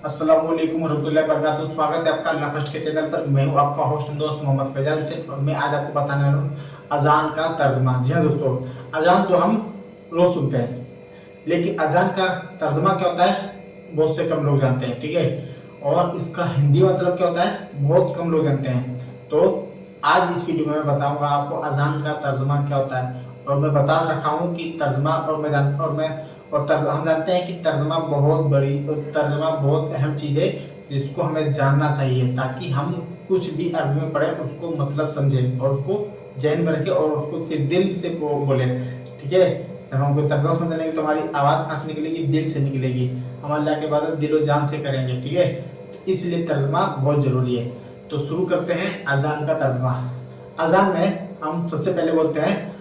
अस्सलाम वालेकुम रहमतुल्लाहि व बरकातहू। स्वागत है आपका अल्लाह फर्स्ट के चैनल पर। मैं हूं आपका होस्ट दोस्त मोहम्मद फैजाज हुसैन और मैं आज आपको बताने वाला हूं अजान का तर्जमा। जी हाँ दोस्तों, अजान तो हम रोज सुनते हैं, लेकिन अजान का तर्जमा क्या होता है बहुत से कम लोग जानते हैं, ठीक है। और इसका हिंदी मतलब क्या होता है बहुत कम लोग जानते हैं। तो आज इस वीडियो में मैं बताऊंगा आपको अजान का तर्जमा क्या होता है। और मैं बता रखा हूँ कि तर्जमा हम जानते हैं कि तर्जमा बहुत अहम चीज़ है जिसको हमें जानना चाहिए, ताकि हम कुछ भी अरबी में पढ़े उसको मतलब समझें और उसको जहन में रखें और उसको फिर दिल से बोले, ठीक है। जब हम कोई तर्जमा समझ लेंगे तो हमारी आवाज़ कहाँ से निकलेगी, दिल से निकलेगी। हम अल्लाह के इबादत दिलो जान से करेंगे, ठीक है। तो इसलिए तर्जमा बहुत ज़रूरी है। तो शुरू करते हैं अजान का तर्जमा। अजान में हम सबसे पहले बोलते हैं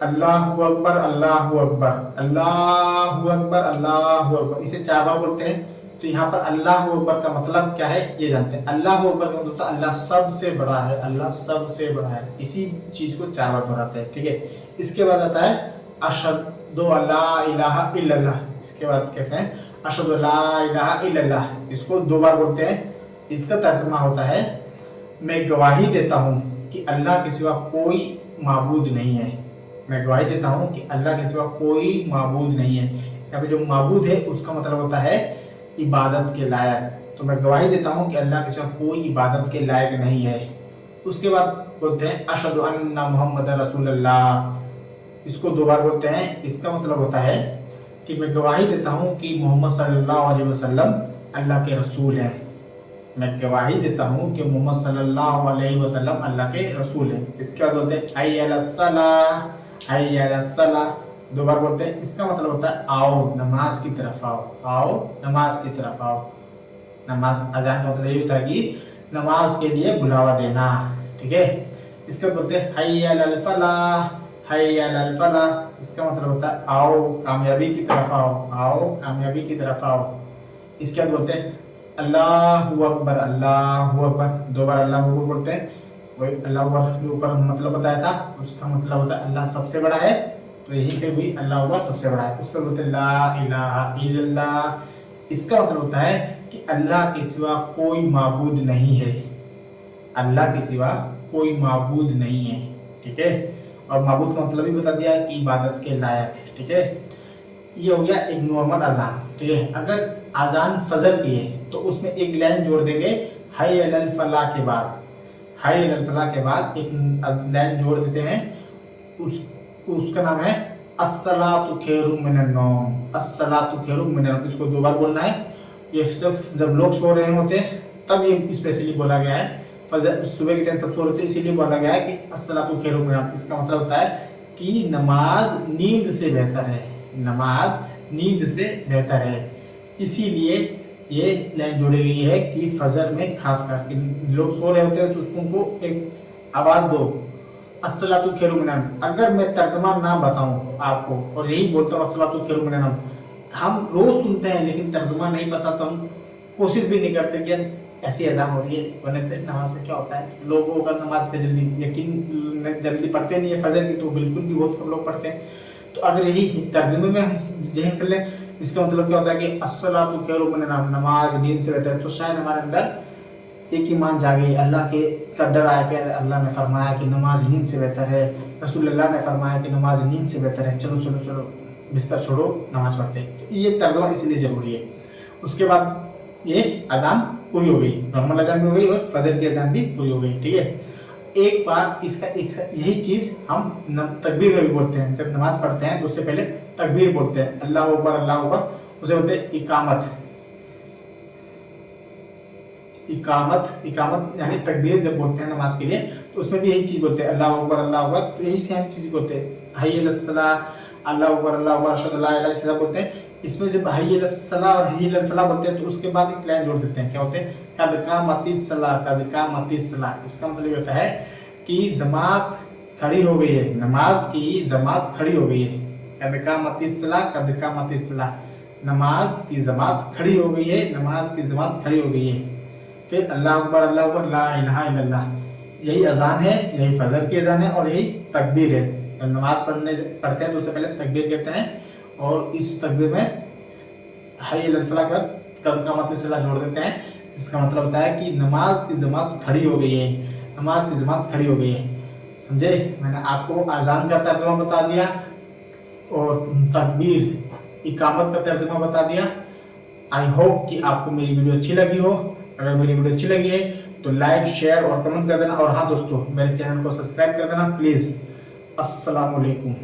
अल्लाहु अकबर अल्लाहु अकबर अल्लाहु अकबर अल्लाहु अकबर। इसे 4 बार बोलते हैं। तो यहाँ पर अल्लाहु अकबर का मतलब क्या है ये जानते हैं। अल्लाहु अकबर का मतलब अल्लाह सबसे बड़ा है, अल्लाह सबसे बड़ा है। इसी चीज को 4 बार दोहराते हैं, ठीक है। इसके बाद आता है अशहदु अल्ला इलाहा इल्लल्लाह। इसके बाद कहते हैं अशहदु अल्ला इलाहा इल्लल्लाह। इसको 2 बार बोलते हैं। इसका तर्जुमा होता है मैं गवाही देता हूँ कि अल्लाह के सिवा कोई माबूद नहीं है। मैं गवाही देता हूँ कि अल्लाह के सिवा कोई माबूद नहीं है। यहाँ पे जो माबूद है उसका मतलब होता है इबादत के लायक। तो मैं गवाही देता हूँ कि अल्लाह के सिवा कोई इबादत के लायक नहीं है। उसके बाद बोलते हैं अशहदु अन्ना मुहम्मद रसूलुल्लाह। इसको 2 बार बोलते हैं। इसका मतलब होता है कि मैं गवाही देता हूँ कि मोहम्मद सल्लल्लाहु अलैहि वसल्लम अल्लाह के रसूल हैं। मैं गवाही देता हूँ कि मोहम्मद सल्लल्लाहु अलैहि वसल्लम अल्लाह के रसूल हैं। इसके बाद बोलते हैं हय्य अलस्सलाह हय्य अलस्सलाह। 2 बार बोलते हैं। इसका मतलब होता है आओ नमाज की तरफ आओ, आओ नमाज की तरफ आओ। नमाज अजान का मतलब ये होता है कि नमाज के लिए बुलावा देना, ठीक है। इसके बाद बोलते हैं हय्य अलल फलाह हय्य अलल फलाह। इसका मतलब होता है आओ कामयाबी की तरफ आओ, आओ कामयाबी की तरफ आओ। इसके बाद बोलते हैं अल्लाहु अकबर अल्लाहु अकबर। 2 बार अल्लाहु अकबर बोलते हैं। वही अल्लाहु अकबर के ऊपर मतलब बताया था, उसका मतलब होता है अल्लाह सबसे बड़ा है। तो यहीं पे भी अल्लाह अकबर सबसे बड़ा है। उसका बोलते हैं ला इलाहा इल्लल्लाह। इसका मतलब होता है कि अल्लाह के सिवा कोई माबूद नहीं है, अल्लाह के सिवा कोई माबूद नहीं है, ठीक है। और माबूद का मतलब भी बता दिया कि इबादत के लायक, ठीक है। ये हो गया एक नॉर्मल अजान, ठीक है। अगर अजान फजर की है तो उसमें एक लाइन जोड़ देंगे हय्य अलल फलाह के बाद। हय्य अलल फलाह के बाद एक लाइन जोड़ देते हैं। उसका नाम है अस्सलातु खैरुम मिनन नौम। अस्सलातु खैरुम मिनन नौम। इसको 2 बार बोलना है। ये सिर्फ जब लोग सो रहे होते हैं तब ये स्पेशली बोला गया है। फजर सुबह के टाइम सब सो रहे थे इसीलिए बोला गया है कि अस्सलातु खैरुम मिनन नौम। इसका मतलब होता है कि नमाज नींद से बेहतर है, नमाज नींद से बेहतर है। इसीलिए ये लाइन जोड़ी गई है कि फजर में खास करके लोग सो रहे होते हैं तो उनको एक आवाज दो अस्सलातु खैरुम मिनन नौम। अगर मैं तर्जमा ना बताऊं आपको और यही बोलता हूँ अस्सलातु खैरुम मिनन नौम, हम रोज सुनते हैं लेकिन तर्जमा नहीं पता तो हम कोशिश भी नहीं करते कि ऐसी अजान हो रही है वरना नमाज से क्या होता है। लोगों का नमाज पे जल्दी पढ़ते नहीं है फजर की, तो बिल्कुल भी बहुत कम लोग पढ़ते हैं। तो अगर यही तर्जुमे में हम जहन कर लें इसका मतलब क्या होता है कि अस्सलातु खैरुम मिनन नौम, नमाज नींद से बेहतर है। तो शायद हमारे अंदर एक ईमान जागे, अल्लाह के का डर आया कि अल्लाह ने फरमाया कि नमाज नींद से बेहतर है, रसूलुल्लाह ने फरमाया कि नमाज नींद से बेहतर है, चलो चलो चलो बिस्तर छोड़ो नमाज पढ़ते हैं। तो ये तर्जुमा इसलिए जरूरी है। उसके बाद ये अजान पूरी हो गई, नॉर्मल अजान भी हो गई और फजर की अजान भी पूरी हो गई, ठीक है। एक बार इसका यही चीज हम तकबीर में भी बोलते हैं। जब नमाज पढ़ते हैं तो उससे पहले तकबीर बोलते हैं अल्लाहु अकबर अल्लाहु अकबर। उसे बोलते हैं इकामत। इकामत इकामत यानी तकबीर जब बोलते हैं नमाज के लिए तो उसमें भी यही चीज बोलते हैं अल्लाहु अकबर अल्लाहु अकबर। तो यही सेम चीज बोलते हैं हय्य अलस्सलाह अल्लाहु अकबर अल्लाहु अकबर अशहदु अल्ला इलाहा इल्लल्लाह बोलते हैं। इसमें जब हय्य अलस्सलाह और हय्य अलल फलाह बोलते हैं तो उसके बाद एक लाइन जोड़ देते हैं। क्या होते हैं कद कामतिस सलाह कद कामतिस सलाह। इसका मतलब ये होता है कि जमात खड़ी हो गई है, नमाज की जमात खड़ी हो गई है। कद कामतिस सलाह कद कामतिस सलाह, नमाज की जमात खड़ी हो गई है, नमाज की जमात खड़ी हो गई है। फिर अल्लाह अकबर ला इलाहा इल्लल्लाह। यही अजान है, यही फजर की अजान है और यही तकबीर है। जब नमाज पढ़ते हैं तो उससे पहले तकबीर कहते हैं और इस तकबीर में हय्य अलल फलाह के बाद कद का मतलब सिला जोड़ देते हैं, इसका मतलब होता है कि नमाज की जमात खड़ी हो गई है, नमाज की जमात खड़ी हो गई है। समझे? मैंने आपको अजान का तर्जुमा बता दिया और तकबीर इकामत का तर्जुमा बता दिया। आई होप कि आपको मेरी वीडियो अच्छी लगी हो। अगर मेरी वीडियो अच्छी लगी है तो लाइक, शेयर और कमेंट कर देना। और हाँ दोस्तों, मेरे चैनल को सब्सक्राइब कर देना प्लीज़। अस्सलाम वालेकुम।